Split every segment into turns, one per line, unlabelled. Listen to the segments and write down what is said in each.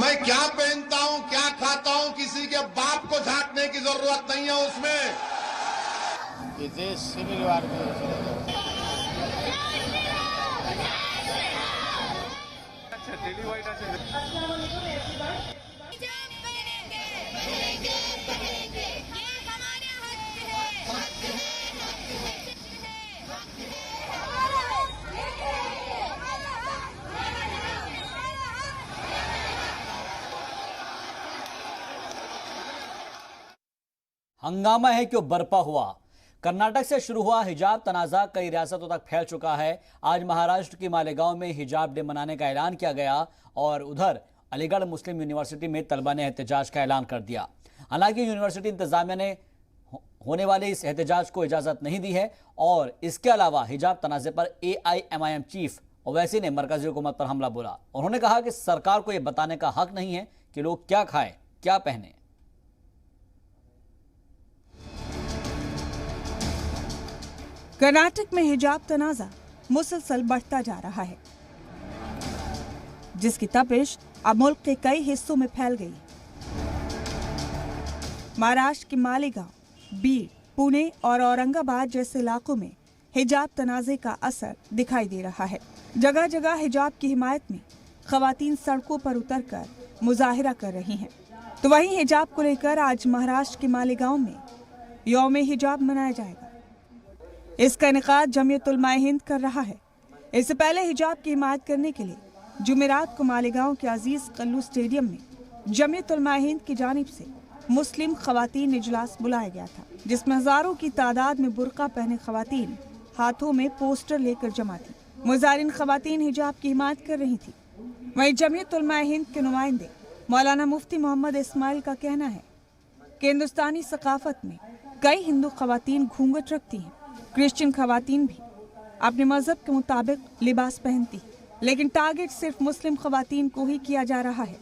मैं क्या पहनता हूं, क्या खाता हूं, किसी के बाप को झांकने की जरूरत नहीं है उसमें।
हंगामा है क्यों बरपा हुआ। कर्नाटक से शुरू हुआ हिजाब तनाजा कई रियासतों तक फैल चुका है। आज महाराष्ट्र के मालेगांव में हिजाब डे मनाने का ऐलान किया गया और उधर अलीगढ़ मुस्लिम यूनिवर्सिटी में तलबा ने एहतजाज का ऐलान कर दिया। हालांकि यूनिवर्सिटी इंतजामिया ने होने वाले इस एहतजाज को इजाजत नहीं दी है और इसके अलावा हिजाब तनाजे पर AIMIM चीफ ओवैसी ने मरकजी हुकूमत पर हमला बोला। उन्होंने कहा कि सरकार को यह बताने का हक नहीं है कि लोग क्या खाएं, क्या पहने।
कर्नाटक में हिजाब तनाजा मुसलसल बढ़ता जा रहा है, जिसकी तपिश अब मुल्क के कई हिस्सों में फैल गई। महाराष्ट्र के मालेगांव, बीड, पुणे और औरंगाबाद जैसे इलाकों में हिजाब तनाजे का असर दिखाई दे रहा है। जगह जगह हिजाब की हिमायत में खवातीन सड़कों पर उतरकर मुजाहिरा कर रही हैं। तो वहीं हिजाब को लेकर आज महाराष्ट्र के मालेगांव में यौम हिजाब मनाया जाएगा। इसका इनेकाद जमीयत उलमा हिंद कर रहा है। इससे पहले हिजाब की हिमायत करने के लिए जुमेरात को मालेगांव के अजीज कल्लू स्टेडियम में जमीयत उलमा हिंद की जानिब से मुस्लिम खवातीन इजलास बुलाया गया था, जिसमें हजारों की तादाद में बुर्का पहने खवातीन हाथों में पोस्टर लेकर जमा थी। मुजाहिरीन खवातीन हिजाब की हिमायत कर रही थी। वहीं जमीयत उलमा हिंद के नुमाइंदे मौलाना मुफ्ती मोहम्मद इस्माइल का कहना है कि हिंदुस्तानी सकाफत में कई हिंदू खवातीन घूंघट रखती हैं। क्रिश्चियन खवातीन भी अपने मजहब के मुताबिक लिबास पहनती, लेकिन टारगेट सिर्फ मुस्लिम खवातीन को ही किया जा रहा है।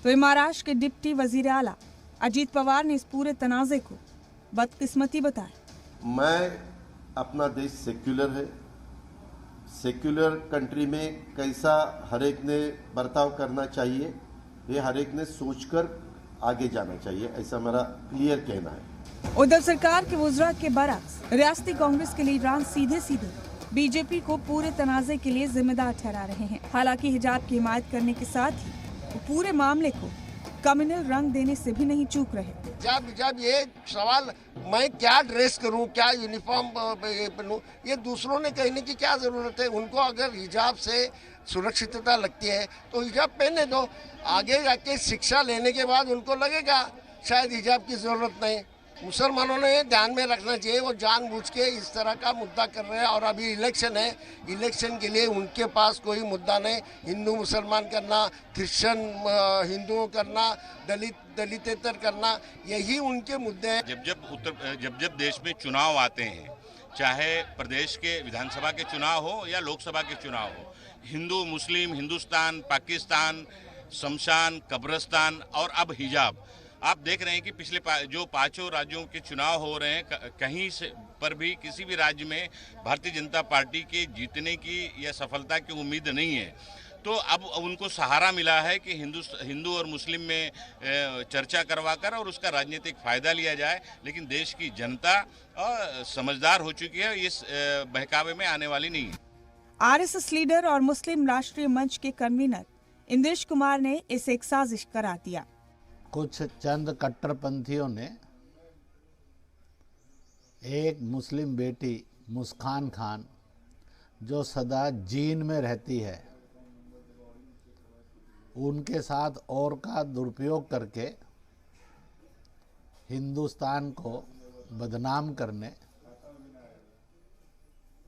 तो महाराष्ट्र के डिप्टी वजीर आला अजीत पवार ने इस पूरे तनाजे को बदकिस्मती बताया।
मैं अपना देश सेक्युलर है, सेक्युलर कंट्री में कैसा हर एक ने बर्ताव करना चाहिए, ये हर एक ने सोचकर आगे जाना चाहिए, ऐसा मेरा क्लियर कहना है।
उद्धव सरकार के वुज़रा के बरक्स रियासती कांग्रेस के लीडरान सीधे सीधे बीजेपी को पूरे तनाजे के लिए जिम्मेदार ठहरा रहे हैं। हालांकि हिजाब की हिमायत करने के साथ ही वो पूरे मामले को कम्युनल रंग देने से भी नहीं चूक रहे।
जब ये सवाल मैं क्या ड्रेस करूं, क्या यूनिफॉर्म पहनूं, ये दूसरों ने कहने की क्या जरूरत है। उनको अगर हिजाब से सुरक्षितता लगती है तो हिजाब पहने दो। आगे जाके शिक्षा लेने के बाद उनको लगेगा शायद हिजाब की जरूरत नहीं। मुसलमानों ने ध्यान में रखना चाहिए, वो जानबूझ के इस तरह का मुद्दा कर रहे हैं। और अभी इलेक्शन है, इलेक्शन के लिए उनके पास कोई मुद्दा नहीं। हिंदू मुसलमान करना, क्रिश्चियन हिंदुओं करना, दलितेतर करना, यही उनके मुद्दे हैं।
जब जब देश में चुनाव आते हैं, चाहे प्रदेश के विधानसभा के चुनाव हो या लोकसभा के चुनाव हो, हिंदू मुस्लिम, हिंदुस्तान पाकिस्तान, शमशान, कब्रिस्तान और अब हिजाब, आप देख रहे हैं कि पिछले जो 5 राज्यों के चुनाव हो रहे हैं, कहीं से पर भी किसी भी राज्य में भारतीय जनता पार्टी के जीतने की या सफलता की उम्मीद नहीं है। तो अब उनको सहारा मिला है कि हिंदू और मुस्लिम में चर्चा करवाकर और उसका राजनीतिक फायदा लिया जाए। लेकिन देश की जनता समझदार हो चुकी है, इस बहकावे में आने वाली नहीं है।
RSS लीडर और मुस्लिम राष्ट्रीय मंच के कन्वीनर इंद्रेश कुमार ने इसे एक साजिश करार दिया।
कुछ चंद कट्टरपंथियों ने एक मुस्लिम बेटी मुस्कान खान, जो सदा जीन में रहती है, उनके साथ और का दुरुपयोग करके हिंदुस्तान को बदनाम करने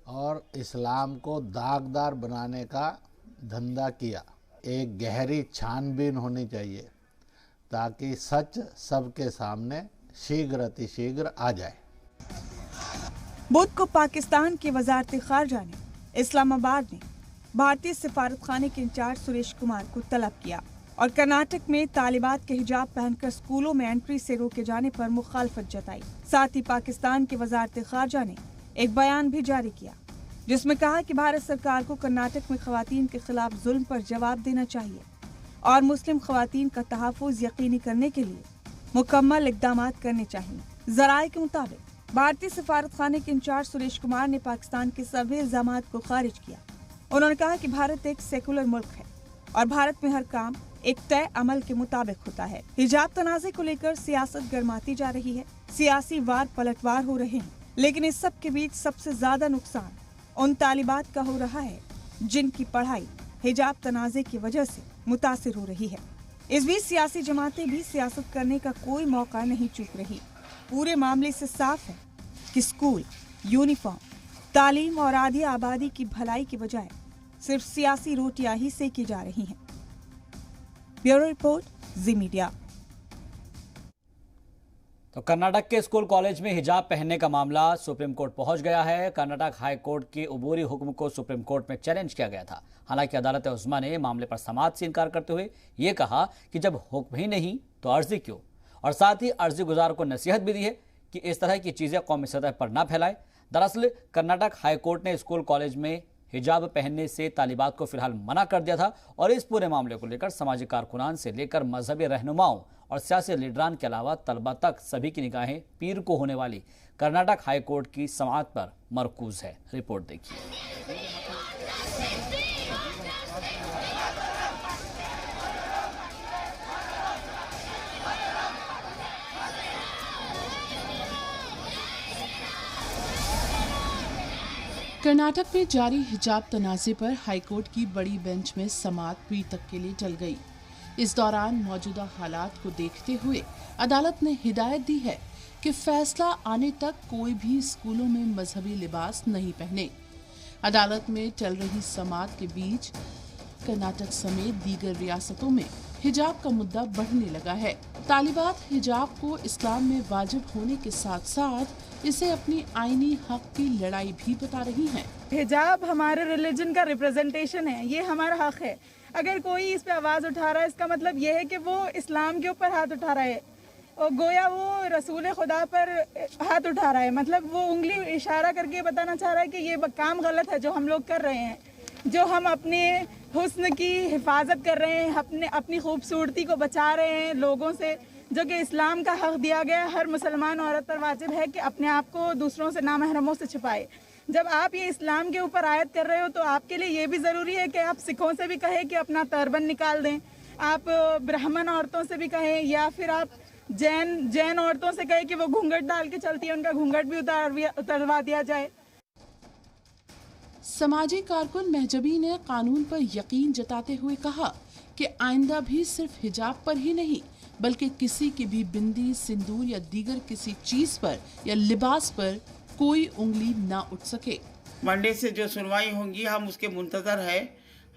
और इस्लाम को दागदार बनाने का धंधा किया। एक गहरी छानबीन होनी चाहिए ताकि सच सबके सामने शीघ्र अतिशीघ्र आ जाए।
बुध को पाकिस्तान के वजारत खारजा ने इस्लामाबाद में भारतीय सिफारत खाने के इंचार्ज सुरेश कुमार को तलब किया और कर्नाटक में तालिबात के हिजाब पहनकर स्कूलों में एंट्री से रोके जाने पर मुखालफत जताई। साथ ही पाकिस्तान के वजारत खारजा ने एक बयान भी जारी किया, जिसमें कहा कि भारत सरकार को कर्नाटक में खवातीन के खिलाफ जुल्म पर जवाब देना चाहिए और मुस्लिम खवातीन का तहफ़्फ़ुज़ यकीनी करने के लिए मुकम्मल इक़दाम करने चाहिए। ज़राए के मुताबिक भारतीय सफारत खाने के इंचार्ज सुरेश कुमार ने पाकिस्तान के सभी इल्ज़ामात को खारिज किया। उन्होंने कहा कि भारत एक सेकुलर मुल्क है और भारत में हर काम एक तय अमल के मुताबिक होता है। हिजाब तनाज़े को लेकर सियासत गर्माती जा रही है, सियासी वार पलटवार हो रहे हैं, लेकिन इस सब के बीच सबसे ज्यादा नुकसान उन तालिबात का हो रहा है जिनकी पढ़ाई हिजाब तनाज़े की वजह से मुतासिर हो रही है। इस बीच सियासी जमातें भी सियासत करने का कोई मौका नहीं चूक रही। पूरे मामले से साफ है कि स्कूल, यूनिफॉर्म, तालीम और आधी आबादी की भलाई की बजाय सिर्फ सियासी रोटियां ही सेकी जा रही हैं। ब्यूरो रिपोर्ट, जी मीडिया।
तो कर्नाटक के स्कूल कॉलेज में हिजाब पहनने का मामला सुप्रीम कोर्ट पहुंच गया है। कर्नाटक हाई कोर्ट के अबूरी हुक्म को सुप्रीम कोर्ट में चैलेंज किया गया था। हालांकि अदालत उस्मा ने मामले पर समाअत से इनकार करते हुए ये कहा कि जब हुक्म ही नहीं तो अर्जी क्यों, और साथ ही अर्जी गुजार को नसीहत भी दी है कि इस तरह की चीजें कौमी सतह पर ना फैलाए। दरअसल कर्नाटक हाई कोर्ट ने स्कूल कॉलेज में हिजाब पहनने से तालिबात को फिलहाल मना कर दिया था और इस पूरे मामले को लेकर समाजी कारकुनान से लेकर मजहबी रहनुमाओं और सियासी लीडरान के अलावा तलबा तक सभी की निगाहें पीर को होने वाली कर्नाटक हाई कोर्ट की समाअत पर मरकूज है। रिपोर्ट देखिए।
कर्नाटक में जारी हिजाब तनाज़े पर हाईकोर्ट की बड़ी बेंच में समाअत पीर तक के लिए टल गई। इस दौरान मौजूदा हालात को देखते हुए अदालत ने हिदायत दी है कि फैसला आने तक कोई भी स्कूलों में मजहबी लिबास नहीं पहने। अदालत में चल रही समाअत के बीच कर्नाटक समेत दीगर रियासतों में हिजाब का मुद्दा बढ़ने लगा है। तालिबात हिजाब को इस्लाम में वाजिब होने के साथ साथ इसे अपनी आईनी हक की लड़ाई भी बता रही हैं।
हिजाब हमारे रिलीजन का रिप्रेजेंटेशन है, ये हमारा हक है। अगर कोई इस पे आवाज उठा रहा है, इसका मतलब ये है कि वो इस्लाम के ऊपर हाथ उठा रहा है और गोया वो रसूल खुदा पर हाथ उठा रहा है। मतलब वो उंगली इशारा करके बताना चाह रहा है कि ये काम गलत है जो हम लोग कर रहे हैं, जो हम अपने हुस्न की हिफाजत कर रहे हैं, अपनी खूबसूरती को बचा रहे हैं लोगों से, जो कि इस्लाम का हक दिया गया है। हर मुसलमान औरत पर वाजिब है कि अपने आप को दूसरों से नामहरमों से छिपाए। जब आप ये इस्लाम के ऊपर आयत कर रहे हो तो आपके लिए ये भी ज़रूरी है कि आप सिखों से भी कहें कि अपना टर्बन निकाल दें, आप ब्राह्मण औरतों से भी कहें, या फिर आप जैन औरतों से कहें कि वो घूंघट डाल के चलती है, उनका घूंघट भी उतारवा दिया जाए।
समाजी कारकुन महजबी ने कानून पर यकीन जताते हुए कहा कि आइंदा भी सिर्फ हिजाब पर ही नहीं बल्कि किसी की भी बिंदी, सिंदूर या दीगर किसी चीज पर या लिबास पर कोई उंगली ना उठ सके।
मंडे से जो सुनवाई होंगी हम उसके मुंतजर है,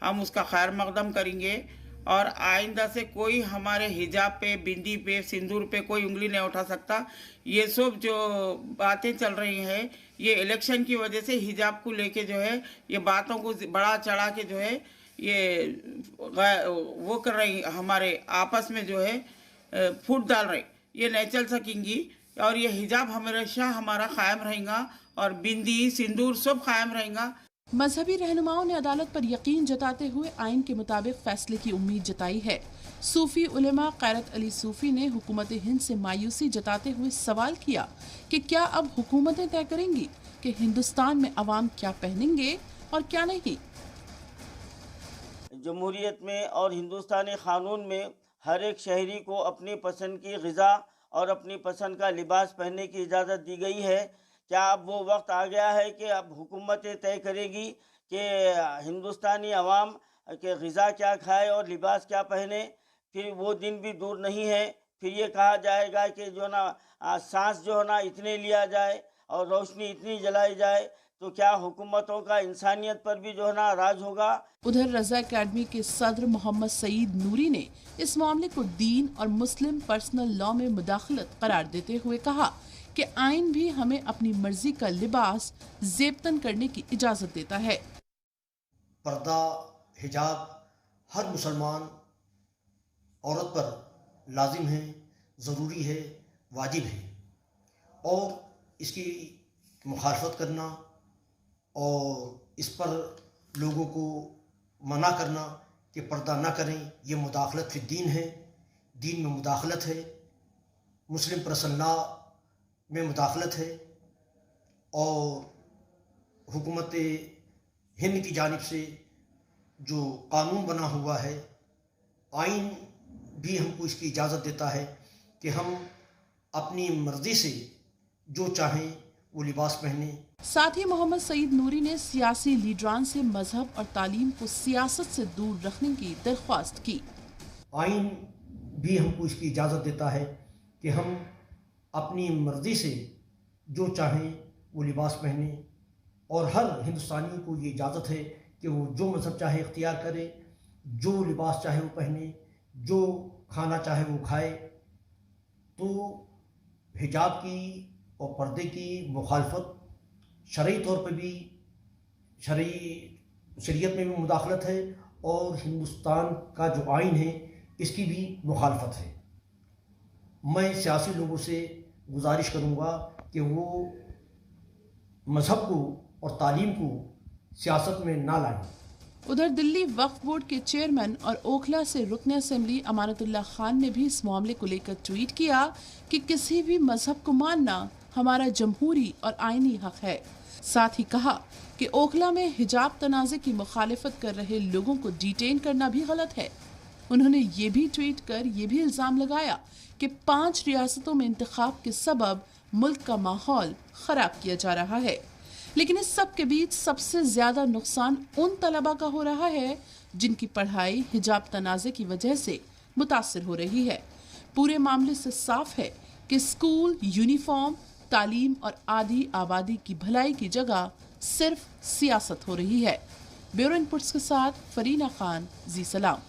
हम उसका खैर मकदम करेंगे और आइंदा से कोई हमारे हिजाब पे, बिंदी पे, सिंदूर पे कोई उंगली नहीं उठा सकता। ये सब जो बातें चल रही हैं ये इलेक्शन की वजह से हिजाब को लेके जो है ये बातों को बड़ा चढ़ा के जो है ये वो कर रही, हमारे आपस में जो है फूट डाल रही, ये नहीं चल सकेंगी और ये हिजाब हमेशा हमारा कायम रहेगा और बिंदी, सिंदूर सब कायम रहेगा।
मजहबी रहनुमाओं ने अदालत पर यकीन जताते हुए आइन के मुताबिक फैसले की उम्मीद जताई है। सूफी उलेमा कैरत अली सूफी ने हुकूमत हिंद से मायूसी जताते हुए सवाल किया कि क्या अब हुकूमतें तय करेंगी कि हिंदुस्तान में अवाम क्या पहनेंगे और क्या नहीं।
जमहूरियत में और हिंदुस्तानी कानून में हर एक शहरी को अपनी पसंद की ग़िज़ा और अपनी पसंद का लिबास पहनने की इजाज़त दी गई है। क्या अब वो वक्त आ गया है कि अब हुकूमतें तय करेगी कि हिंदुस्तानी अवाम के ग़िज़ा क्या खाए और लिबास क्या पहने? फिर वो दिन भी दूर नहीं है, फिर ये कहा जाएगा कि जो ना सांस जो है ना इतने लिया जाए और रोशनी इतनी जलाई जाए, तो क्या हुकूमतों का इंसानियत पर भी जो है ना राज होगा?
उधर रज़ा अकेडमी के सदर मोहम्मद सईद नूरी ने इस मामले को दीन और मुस्लिम पर्सनल लॉ में मुदाखलत करार देते हुए कहा कि आइन भी हमें अपनी मर्जी का लिबास ज़ेबतन करने की इजाज़त देता है।
पर्दा, हिजाब हर मुसलमान औरत पर लाजिम है, ज़रूरी है, वाजिब है और इसकी मुखालफत करना और इस पर लोगों को मना करना कि पर्दा ना करें, ये मुदाखलत फिर दीन है, दीन में मुदाखलत है, मुस्लिम पर्सन लॉ में मुदाखलत है और हुकूमत हिंद की जानिब से जो कानून बना हुआ है, आइन भी हमको इसकी इजाज़त देता है कि हम अपनी मर्जी से जो चाहें वो लिबास पहने।
साथ ही मोहम्मद सईद नूरी ने सियासी लीडरान से मजहब और तालीम को सियासत से दूर रखने की दरख्वास्त की।
आइन भी हमको इसकी इजाज़त देता है कि हम अपनी मर्जी से जो चाहें वो लिबास पहने और हर हिंदुस्तानी को ये इजाज़त है कि वो जो मजहब चाहे इख्तियार करे, जो लिबास चाहे वो पहने, जो खाना चाहे वो खाए। तो हिजाब की और पर्दे की मुखालफत शरई तौर पर भी शरीयत में भी मुदाखलत है और हिंदुस्तान का जो आइन है इसकी भी मुखालफत है। मैं सियासी लोगों से गुजारिश करूँगा कि वो मज़हब को और तालीम को सियासत में ना लाएं।
उधर दिल्ली वक्फ बोर्ड के चेयरमैन और ओखला से रुकन असेंबली अमानतुल्लाह खान ने भी इस मामले को लेकर ट्वीट किया कि किसी भी मजहब को मानना हमारा जमहूरी और आईनी हक है। साथ ही कहा कि ओखला में हिजाब तनाज़े की मुखालिफत कर रहे लोगों को डिटेन करना भी गलत है। उन्होंने ये भी ट्वीट कर ये भी इल्ज़ाम लगाया कि 5 रियासतों में इंतखाब के सबब मुल्क का माहौल खराब किया जा रहा है। लेकिन इस सब के बीच सबसे ज्यादा नुकसान उन तलबा का हो रहा है जिनकी पढ़ाई हिजाब तनाज़े की वजह से मुतासिर हो रही है। पूरे मामले से साफ है कि स्कूल, यूनिफॉर्म, तालीम और आधी आबादी की भलाई की जगह सिर्फ सियासत हो रही है। ब्यूरो इनपुट्स के साथ फरीना खान, जी सलाम।